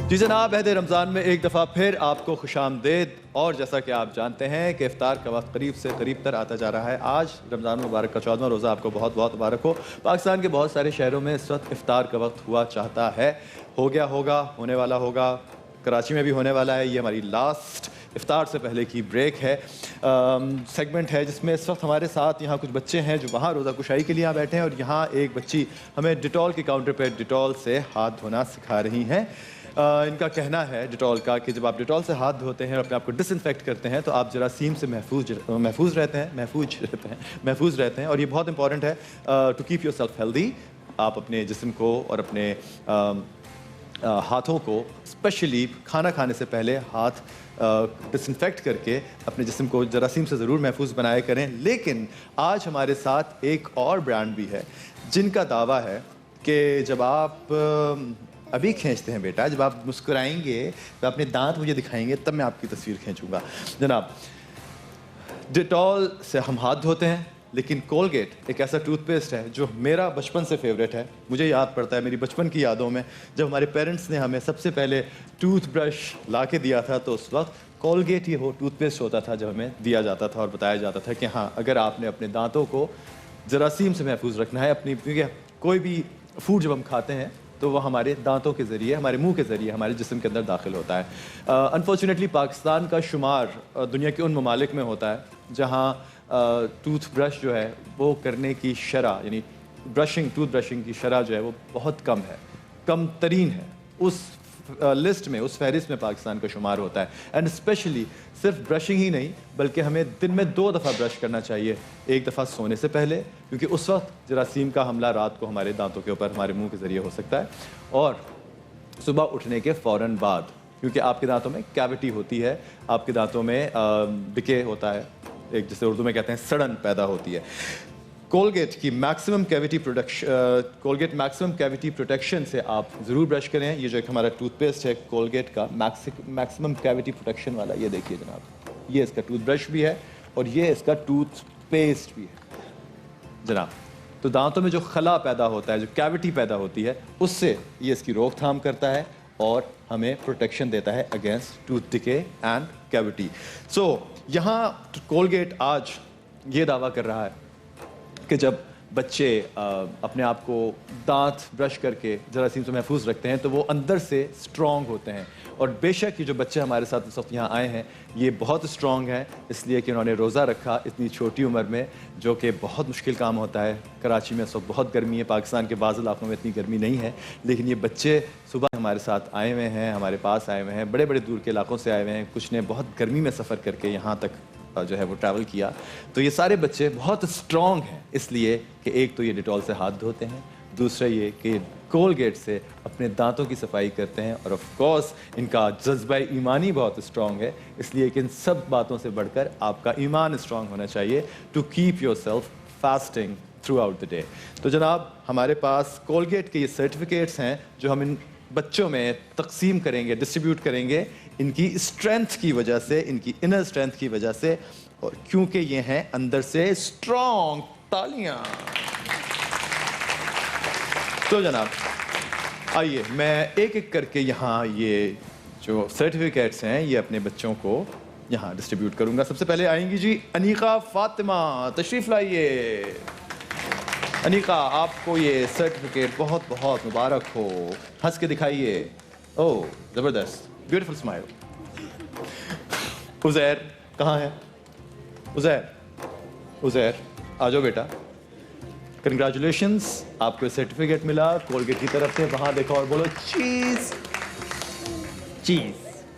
جی جناب, عہد رمضان میں ایک دفعہ پھر آپ کو خوش آمدید. اور جیسا کہ آپ جانتے ہیں کہ افطار کا وقت قریب سے قریب تر آتا جا رہا ہے. آج رمضان مبارک کا 14واں روزہ آپ کو بہت بہت مبارک ہو. پاکستان کے بہت سارے شہروں میں اس وقت افطار کا وقت ہوا چاہتا ہے, ہو گیا ہوگا, ہونے والا ہوگا. کراچی میں بھی ہونے والا ہے. یہ ہماری لاسٹ افطار سے پہلے کی بریک ہے, سیگمنٹ ہے, جس میں اس وقت ہمارے ساتھ یہاں کچھ بچے ہیں جو وہاں روزہ کشائی کے لیے یہاں بیٹھے ہیں, اور یہاں ایک بچی ہمیں ڈیٹول کے کاؤنٹر پہ ڈیٹول سے ہاتھ دھونا سکھا رہی ہیں. ان کا کہنا ہے ڈیٹول کا کہ جب آپ ڈیٹول سے ہاتھ دھوتے ہیں اور اپنے آپ کو ڈس انفیکٹ کرتے ہیں تو آپ جراثیم سے محفوظ رہتے ہیں اور یہ بہت امپورٹنٹ ہے to keep yourself healthy. آپ اپنے جسم کو اور اپنے ہاتھوں کو اسپیشلی کھانا کھانے سے پہلے ہاتھ ڈس انفیکٹ کر کے اپنے جسم کو جراثیم سے ضرور محفوظ بنائے کریں. لیکن آج ہمارے ساتھ ایک اور برانڈ بھی ہے جن کا دعویٰ ہے کہ جب آپ ابھی کھینچتے ہیں بیٹا, جب آپ مسکرائیں گے تو اپنے دانت مجھے دکھائیں گے تب میں آپ کی تصویر کھینچوں گا. جناب, ڈیٹول سے ہم ہاتھ دھوتے ہیں, لیکن کولگیٹ ایک ایسا ٹوتھ پیسٹ ہے جو میرا بچپن سے فیوریٹ ہے. مجھے یاد پڑتا ہے میری بچپن کی یادوں میں جب ہمارے پیرنٹس نے ہمیں سب سے پہلے ٹوتھ برش لا کے دیا تھا تو اس وقت کولگیٹ یہ ٹوتھ پیسٹ ہوتا تھا جب ہمیں دیا جاتا تھا اور بتایا جاتا تھا کہ ہاں اگر آپ نے اپنے دانتوں کو جراثیم سے محفوظ رکھنا ہے اپنی, کیونکہ کوئی بھی فوڈ جب ہم کھاتے ہیں تو وہ ہمارے دانتوں کے ذریعے, ہمارے منہ کے ذریعے ہمارے جسم کے اندر داخل ہوتا ہے. انفارچونیٹلی پاکستان کا شمار دنیا کے ان ممالک میں ہوتا ہے جہاں ٹوتھ برش جو ہے وہ کرنے کی شرح, یعنی ٹوتھ برشنگ کی شرح جو ہے وہ بہت کم ہے, کم ترین ہے. اس لسٹ میں, اس فہرست میں پاکستان کا شمار ہوتا ہے. اینڈ اسپیشلی صرف برشنگ ہی نہیں بلکہ ہمیں دن میں 2 دفعہ برش کرنا چاہیے. ایک دفعہ سونے سے پہلے کیونکہ اس وقت جراثیم کا حملہ رات کو ہمارے دانتوں کے اوپر, ہمارے منہ کے ذریعے ہو سکتا ہے, اور صبح اٹھنے کے فوراً بعد کیونکہ آپ کے دانتوں میں کیوٹی ہوتی ہے, آپ کے دانتوں میں ڈکے ہوتا ہے, ایک جسے اردو میں کہتے ہیں سڑن پیدا ہوتی ہے. کولگیٹ کی میکسیمم کیوٹی پروٹیکشن سے آپ ضرور برش کریں. یہ جو ایک ہمارا ٹوتھ پیسٹ ہے کولگیٹ کا میکسیمم کیوٹی پروٹیکشن والا, یہ دیکھیے جناب, یہ اس کا ٹوتھ برش بھی ہے اور یہ اس کا ٹوتھ پیسٹ بھی ہے جناب. تو دانتوں میں جو خلا پیدا ہوتا ہے, جو کیوٹی پیدا ہوتی ہے, اس سے یہ اس کی روک تھام کرتا ہے اور ہمیں پروٹیکشن دیتا ہے اگینسٹ ٹوتھ ڈکے اینڈ کیوٹی. سو یہاں کولگیٹ آج یہ دعویٰ کر رہا ہے کہ جب بچے اپنے آپ کو دانت برش کر کے جراثیم سے محفوظ رکھتے ہیں تو وہ اندر سے اسٹرانگ ہوتے ہیں. اور بے شک یہ جو بچے ہمارے ساتھ اس وقت یہاں آئے ہیں یہ بہت اسٹرانگ ہیں اس لیے کہ انہوں نے روزہ رکھا اتنی چھوٹی عمر میں, جو کہ بہت مشکل کام ہوتا ہے. کراچی میں اس وقت بہت گرمی ہے, پاکستان کے بعض علاقوں میں اتنی گرمی نہیں ہے, لیکن یہ بچے صبح ہمارے ساتھ آئے ہوئے ہیں, ہمارے پاس آئے ہوئے ہیں, بڑے بڑے دور کے علاقوں سے آئے ہوئے ہیں. کچھ نے بہت گرمی میں سفر کر کے یہاں تک جو ہے وہ ٹریول کیا. تو یہ سارے بچے بہت اسٹرانگ ہیں اس لیے کہ ایک تو یہ ڈیٹول سے ہاتھ دھوتے ہیں, دوسرا یہ کہ کولگیٹ سے اپنے دانتوں کی صفائی کرتے ہیں, اور آف کورس ان کا جذبہ ایمانی بہت اسٹرانگ ہے اس لیے کہ ان سب باتوں سے بڑھ کر آپ کا ایمان اسٹرانگ ہونا چاہیے to keep yourself fasting throughout the day. تو جناب ہمارے پاس کولگیٹ کے یہ سرٹیفکیٹس ہیں جو ہم ان بچوں میں تقسیم کریں گے, ڈسٹریبیوٹ کریں گے ان کی اسٹرینتھ کی وجہ سے, ان کی انر اسٹرینتھ کی وجہ سے, اور کیونکہ یہ ہیں اندر سے اسٹرانگ. تالیاں. تو جناب آئیے میں ایک ایک کر کے یہاں یہ جو سرٹیفکیٹس ہیں یہ اپنے بچوں کو یہاں ڈسٹریبیوٹ کروں گا. سب سے پہلے آئیں گی جی انیقہ فاطمہ, تشریف لائیے. انیقہ آپ کو یہ سرٹیفکیٹ بہت بہت مبارک ہو, ہنس کے دکھائیے. او زبردست, بیوٹیفل اسمائل. عزیر کہاں ہے؟ عزیر آ جاؤ بیٹا. کنگریچولیشنس, آپ کو سرٹیفکیٹ ملا کولگیٹ کی طرف سے. وہاں دیکھو اور بولو چیز. چیز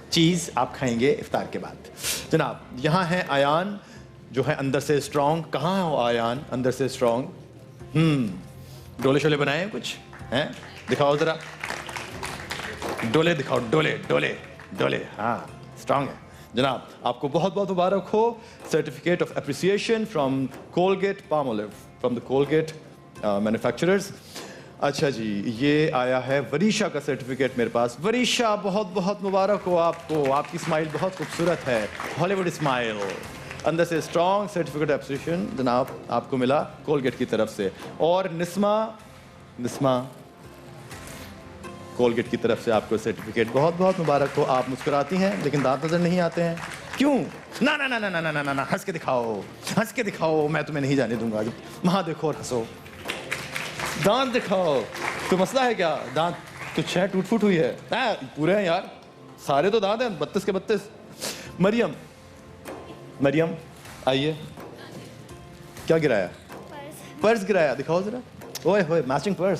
چیز آپ کھائیں گے افطار کے بعد. جناب یہاں ہے آیان جو ہے اندر سے اسٹرانگ. کہاں ہے وہ آیان اندر سے اسٹرانگ؟ ڈولے شولے بنائے ہیں کچھ ہیں؟ دکھاؤ ذرا ڈولے, دکھاؤ ڈولے ڈولے ڈولے. ہاں اسٹرانگ ہے. جناب آپ کو بہت بہت مبارک ہو, certificate of appreciation from Colgate Palmolive, from the Colgate manufacturers. اچھا جی یہ آیا ہے وریشا کا سرٹیفکیٹ میرے پاس. وریشا بہت بہت مبارک ہو آپ کو, آپ کی اسمائل بہت خوبصورت ہے, ہالی ووڈ اسمائل. اندر سے اسٹرانگ سرٹیفکیٹ اپریسیشن جناب آپ کو ملا کولگیٹ کی طرف سے. اور نسمہ کولگیٹ کی طرف سے آپ کو سرٹیفکیٹ بہت بہت مبارک ہو. آپ مسکراتی ہیں لیکن دانت نظر نہیں آتے ہیں, کیوں؟ نا نا نا نا نا نا نا, ہنس کے دکھاؤ, ہنس کے دکھاؤ, میں تمہیں نہیں جانے دوں گا. وہاں دیکھو اور ہنسو, دانت دکھاؤ. کوئی مسئلہ ہے کیا؟ دانت کچھ ہے, ٹوٹ پھوٹ ہوئی ہے؟ پورے ہیں یار, سارے تو دانت ہیں 32 کے 32. مریم آئیے. کیا گرایا؟ پرس گرایا, دکھاؤ ذرا. اوئے ہوئے میچنگ پرس.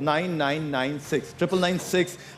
9996 999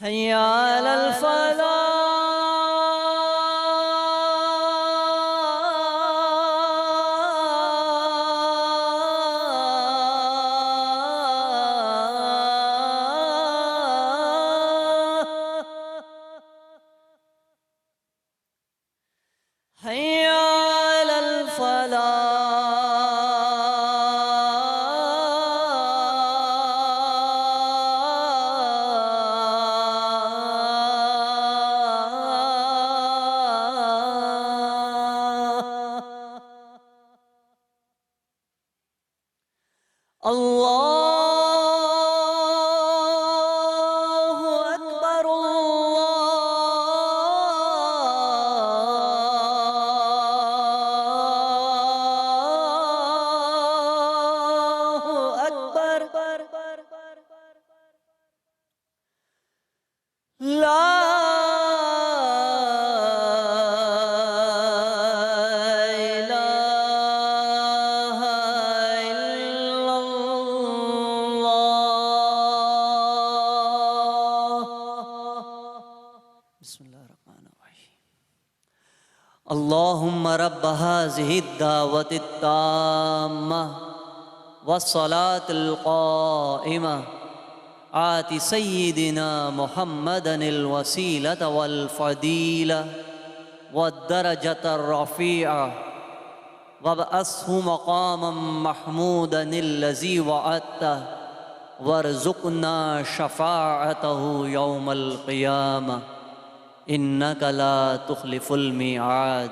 حي على الفلاح حي على الفلاح الله أكبر الله أكبر لا إله إلا الله. بسم الله الرحمن الرحيم. اللهم رب هذه الدعوة التامة والصلاة القائمة آت سيدنا محمدا الوسيلة والفضيلة والدرجة الرفيعة وابعثه مقاما محمودا الذي وعدته وارزقنا شفاعته يوم القيامة إنك لا تخلف الميعاد.